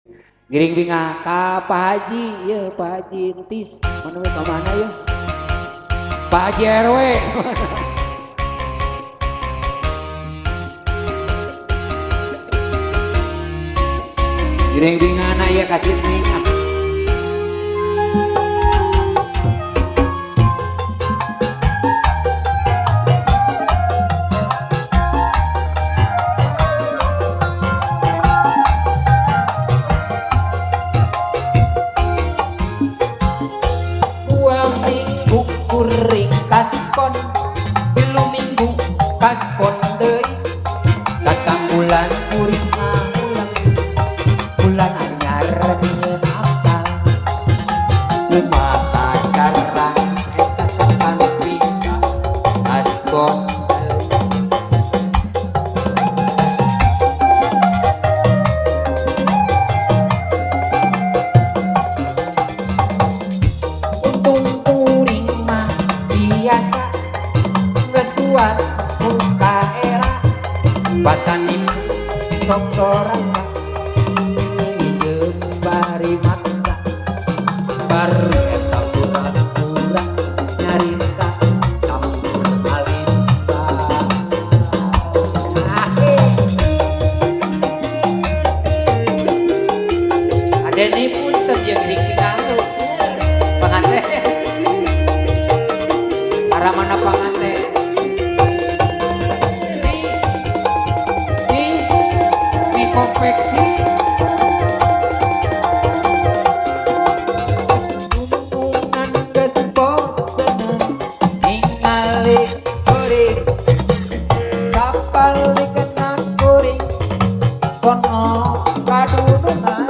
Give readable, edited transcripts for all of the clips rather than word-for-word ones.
Giring bingah ka Pak Haji, ya Pak Haji entis, mana we ka mana ya? Pak Haji RW. Giring bingah na ya kasih nih. Dua minggu kuring kaspon, tilu minggu kaspon deui. Datang bulan kuring ulang, bulan anyar nyieun akal. Kumaha cara eta sakan bisa kaspon deui. Untung kuring mah biasa geus kuat muka era batani sok dorangka jeung bari maksa baru eta pura-pura nyarita campur alimba. Adeni punten jeung ringkingan tuh panganten arah mana panganten di konveksi hubungan geus bosen ningali kuring sapalikeun kuring sono kadudungan.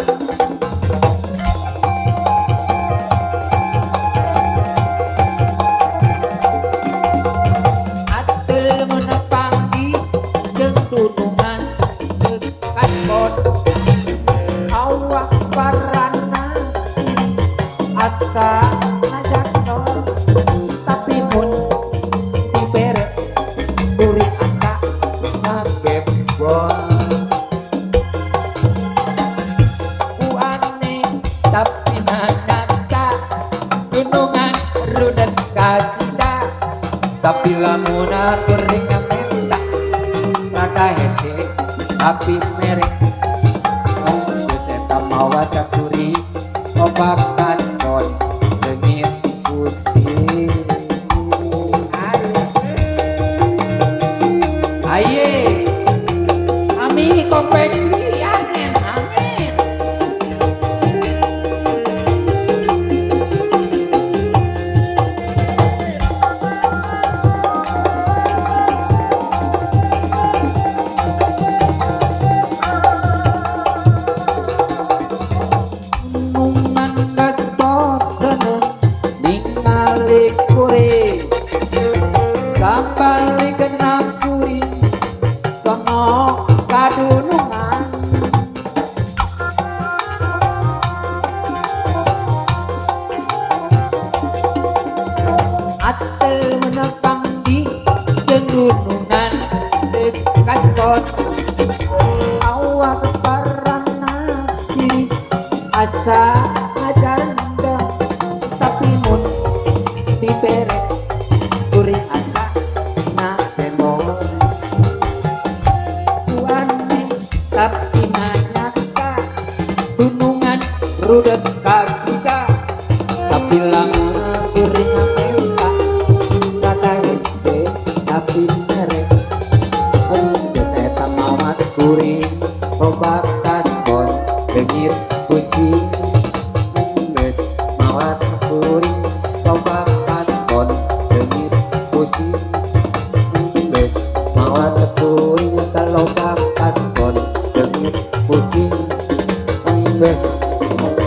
Atel menepanggi jeung dunungan dekat pot awak parana asa ngajaktor tapi mun dibere kuring asa ngagebon ku aneh tapi nyata dunungan rudet kacida tapi lamun kuring ngamenta rada hese tapi merek geus eta mawa cakuri obak kaskon leungit pusing. Aye ami konveksi anen amin. Nungan geus bosen ningali kuring sapalikeun kuring sono kadunungan. Atel menepang di jeung dunungan dekat pot awak paranas tiris asa ngajanda tapi mun dibere kuring asa ngakemon kuane tapi nyata dunungan rudet kacida tapi lamun kuring ngamenta rada hese tapi merek geus eta mawat kuring loba kaspon leungit pusing geus mawat kuring loba kaspon leungit pusing geus mawat kuring eta loba kaspon leungit pusing geus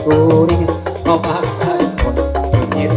kuring loba kaspon leungit